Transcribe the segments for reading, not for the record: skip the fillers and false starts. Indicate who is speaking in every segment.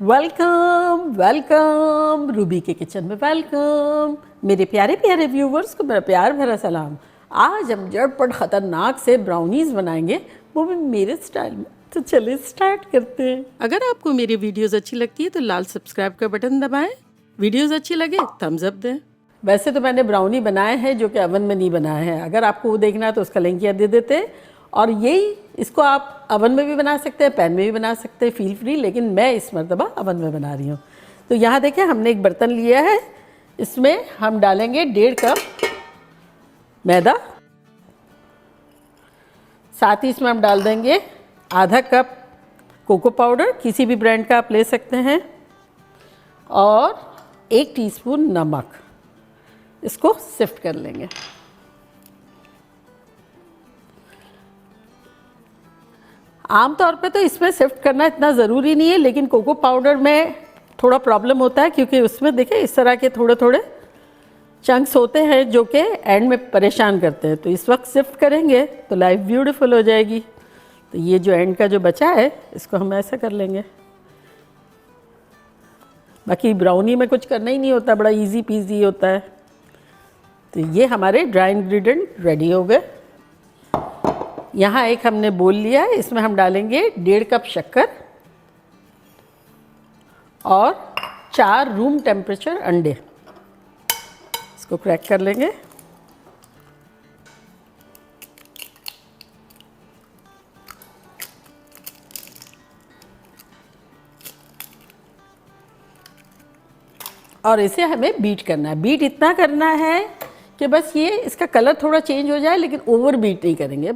Speaker 1: Welcome welcome Ruby के kitchen में welcome. मेरे प्यारे प्यारे व्यूवर्स को मेरा प्यार भरा सलाम। आज हम झटपट ख़तरनाक से ब्राउनीज़ बनाएंगे, वो भी मेरे स्टाइल में। तो चलिए स्टार्ट करते हैं। अगर आपको मेरी वीडियोस अच्छी लगती है तो लाल सब्सक्राइब का बटन दबाएं। वीडियोस अच्छी लगे थम्स अप दें। वैसे तो मैंने ब्राउनी बनाए हैं जो कि अवन में नहीं बनाए हैं। अगर आपको वो देखना है तो उसका लिंक यहाँ दे देते हैं। और यही इसको आप अवन में भी बना सकते हैं, पैन में भी बना सकते हैं, फील फ्री। लेकिन मैं इस मरतबा अवन में बना रही हूँ। तो यहाँ देखें, हमने एक बर्तन लिया है। इसमें हम डालेंगे 1.5 कप मैदा। साथ ही इसमें हम डाल देंगे आधा कप कोको पाउडर, किसी भी ब्रांड का आप ले सकते हैं, और 1 टीस्पून नमक। इसको सिफ्ट कर लेंगे। आमतौर पे तो इसमें सिफ्ट करना इतना ज़रूरी नहीं है, लेकिन कोको पाउडर में थोड़ा प्रॉब्लम होता है क्योंकि उसमें देखें इस तरह के थोड़े थोड़े चंक्स होते हैं जो कि एंड में परेशान करते हैं। तो इस वक्त सिफ्ट करेंगे तो लाइफ ब्यूटीफुल हो जाएगी। तो ये जो एंड का जो बचा है इसको हम ऐसा कर लेंगे। बाकी ब्राउनी में कुछ करना ही नहीं होता, बड़ा इजी पीजी होता है। तो ये हमारे ड्राई इंग्रेडिएंट रेडी हो गए। यहाँ एक हमने बोल लिया है, इसमें हम डालेंगे 1.5 कप शक्कर और 4 रूम टेम्परेचर अंडे। इसको क्रैक कर लेंगे। और इसे हमें बीट करना है। बीट इतना करना है कि बस ये इसका कलर थोड़ा चेंज हो जाए, लेकिन ओवर बीट नहीं करेंगे।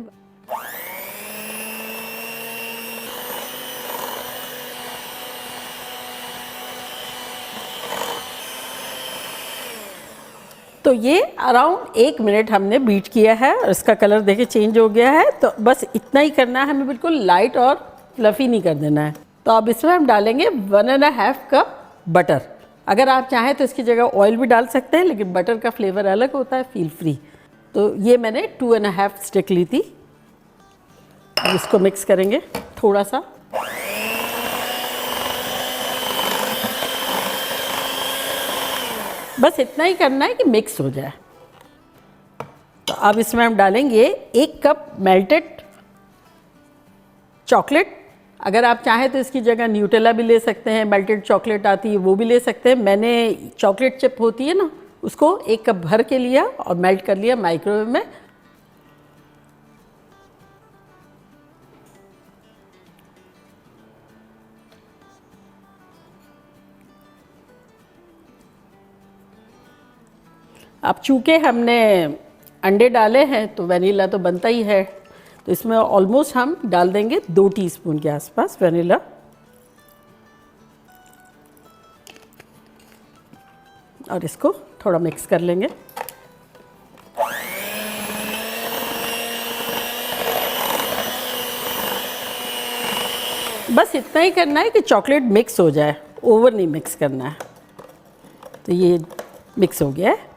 Speaker 1: तो ये अराउंड 1 मिनट हमने बीट किया है और इसका कलर देखिए चेंज हो गया है। तो बस इतना ही करना है, हमें बिल्कुल लाइट और फ्लफी नहीं कर देना है। तो अब इसमें हम डालेंगे 1.5 कप बटर। अगर आप चाहें तो इसकी जगह ऑयल भी डाल सकते हैं, लेकिन बटर का फ्लेवर अलग होता है, फील फ्री। तो ये मैंने 2.5 स्टिक ली थी। अब इसको मिक्स करेंगे थोड़ा सा। बस इतना ही करना है कि मिक्स हो जाए। तो अब इसमें हम डालेंगे 1 कप मेल्टेड चॉकलेट। अगर आप चाहें तो इसकी जगह न्यूटेला भी ले सकते हैं, मेल्टेड चॉकलेट आती है वो भी ले सकते हैं। मैंने चॉकलेट चिप होती है ना, उसको 1 कप भर के लिया और मेल्ट कर लिया माइक्रोवेव में। अब चूँकि हमने अंडे डाले हैं तो वनीला तो बनता ही है। तो इसमें ऑलमोस्ट हम डाल देंगे 2 टीस्पून के आसपास वनीला। और इसको थोड़ा मिक्स कर लेंगे। बस इतना ही करना है कि चॉकलेट मिक्स हो जाए, ओवर नहीं मिक्स करना है। तो ये मिक्स हो गया है।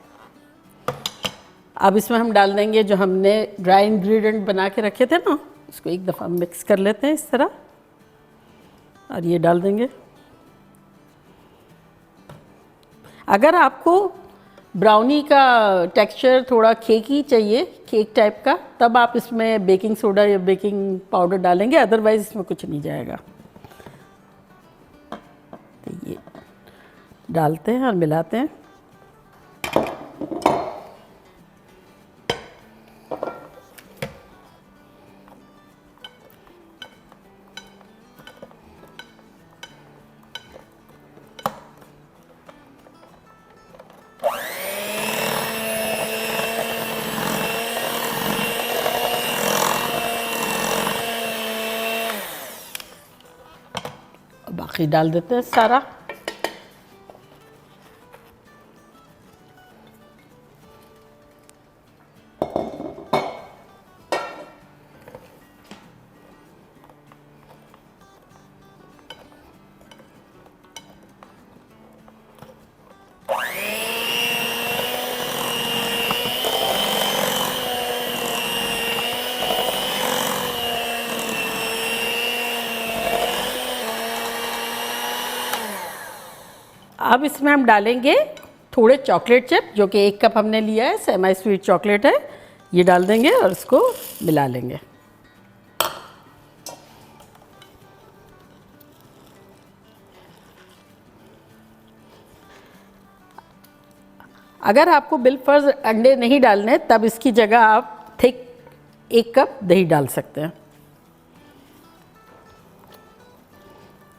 Speaker 1: अब इसमें हम डाल देंगे जो हमने ड्राई इंग्रेडिएंट बना के रखे थे ना, उसको एक दफ़ा मिक्स कर लेते हैं इस तरह। और ये डाल देंगे। अगर आपको ब्राउनी का टेक्सचर थोड़ा केकी चाहिए, केक टाइप का, तब आप इसमें बेकिंग सोडा या बेकिंग पाउडर डालेंगे, अदरवाइज इसमें कुछ नहीं जाएगा। तो ये डालते हैं और मिलाते हैं। बाकी डाल देते हैं सारा। अब इसमें हम डालेंगे थोड़े चॉकलेट चिप, जो कि 1 कप हमने लिया है, सेमी स्वीट चॉकलेट है, ये डाल देंगे और इसको मिला लेंगे। अगर आपको बिलफर्ज अंडे नहीं डालने तब इसकी जगह आप थिक 1 कप दही डाल सकते हैं।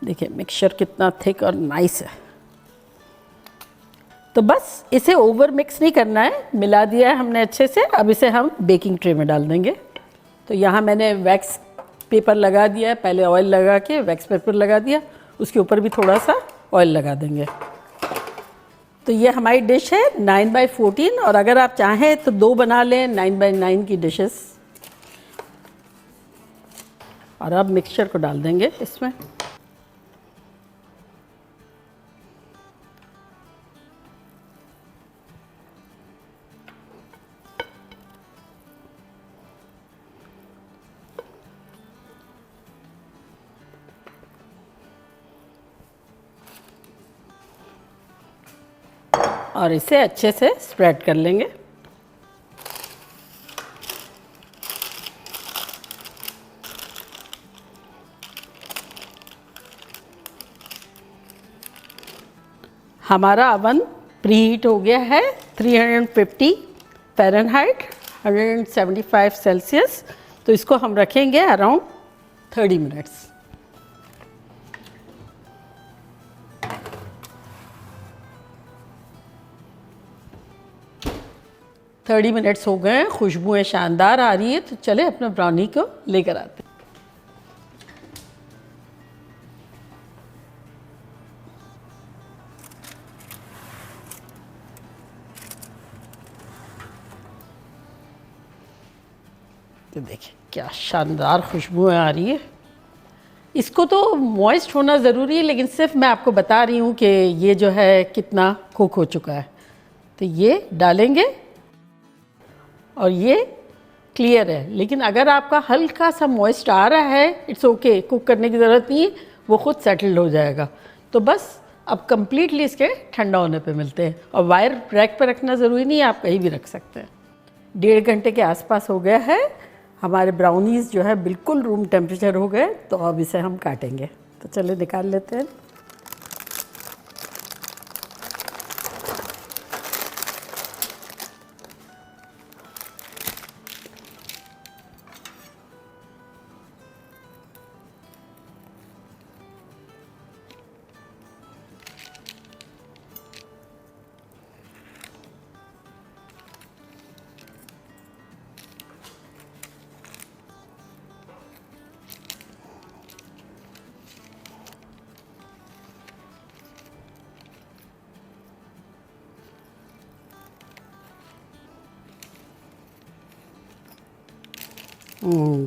Speaker 1: देखिए मिक्सचर कितना थिक और नाइस है। तो बस इसे ओवर मिक्स नहीं करना है, मिला दिया है हमने अच्छे से। अब इसे हम बेकिंग ट्रे में डाल देंगे। तो यहाँ मैंने वैक्स पेपर लगा दिया है, पहले ऑयल लगा के वैक्स पेपर लगा दिया, उसके ऊपर भी थोड़ा सा ऑयल लगा देंगे। तो ये हमारी डिश है 9x14, और अगर आप चाहें तो 2 बना लें 9x9 की डिशेस। और अब मिक्सचर को डाल देंगे इसमें। और इसे अच्छे से स्प्रेड कर लेंगे। हमारा ओवन प्रीहीट हो गया है 350 फ़ारेनहाइट 175 सेल्सियस। तो इसको हम रखेंगे अराउंड 30 मिनट्स। 30 मिनट्स हो गए हैं, खुशबुएं शानदार आ रही है। तो चले अपने ब्राउनी को लेकर आते हैं। तो देखिए क्या शानदार खुशबुएं आ रही है। इसको तो मॉइस्ट होना ज़रूरी है, लेकिन सिर्फ मैं आपको बता रही हूँ कि ये जो है कितना कुक हो चुका है। तो ये डालेंगे और ये क्लियर है। लेकिन अगर आपका हल्का सा मॉइस्ट आ रहा है, इट्स ओके, कुक करने की ज़रूरत नहीं है, वो खुद सेटल्ड हो जाएगा। तो बस अब कम्प्लीटली इसके ठंडा होने पे मिलते हैं। और वायर रैक पे रखना ज़रूरी नहीं है, आप कहीं भी रख सकते हैं। 1.5 घंटे के आसपास हो गया है। हमारे ब्राउनीज़ जो है बिल्कुल रूम टेम्परेचर हो गए। तो अब इसे हम काटेंगे। तो चलिए निकाल लेते हैं।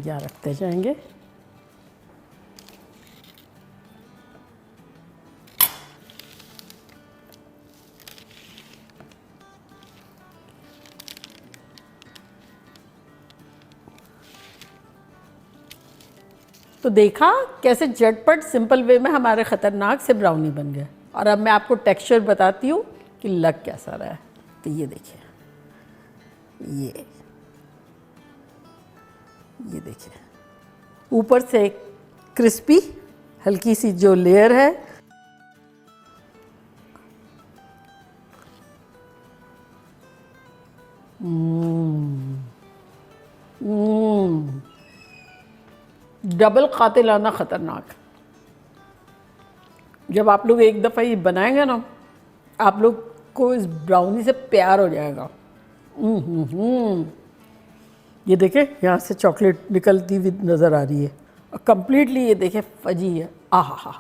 Speaker 1: या रखते जाएंगे। तो देखा कैसे झटपट सिंपल वे में हमारे ख़तरनाक से ब्राउनी बन गए। और अब मैं आपको टेक्सचर बताती हूँ कि लग कैसा रहा है। तो ये देखिए, ये देखिए ऊपर से क्रिस्पी हल्की सी जो लेयर है, डबल कातिलाना ख़तरनाक। जब आप लोग एक दफ़ा ये बनाएंगे ना, आप लोग को इस ब्राउनी से प्यार हो जाएगा। ये देखें यहाँ से चॉकलेट निकलती हुई नज़र आ रही है और कम्प्लीटली ये देखें फजी है। आहा,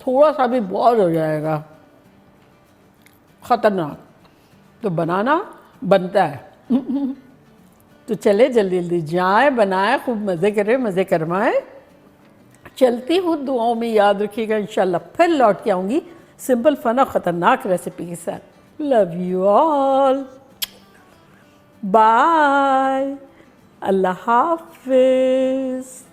Speaker 1: थोड़ा सा भी बहुत हो जाएगा, ख़तरनाक। तो बनाना बनता है। तो चले जल्दी जल्दी जाए, बनाए, खूब मज़े करें, मज़े करवाएं। चलती हूँ, दुआओं में याद रखिएगा। इंशाल्लाह फिर लौट के आऊँगी सिंपल फन और ख़तरनाक रेसिपी के साथ। Love you all. Bye. Allah Hafiz.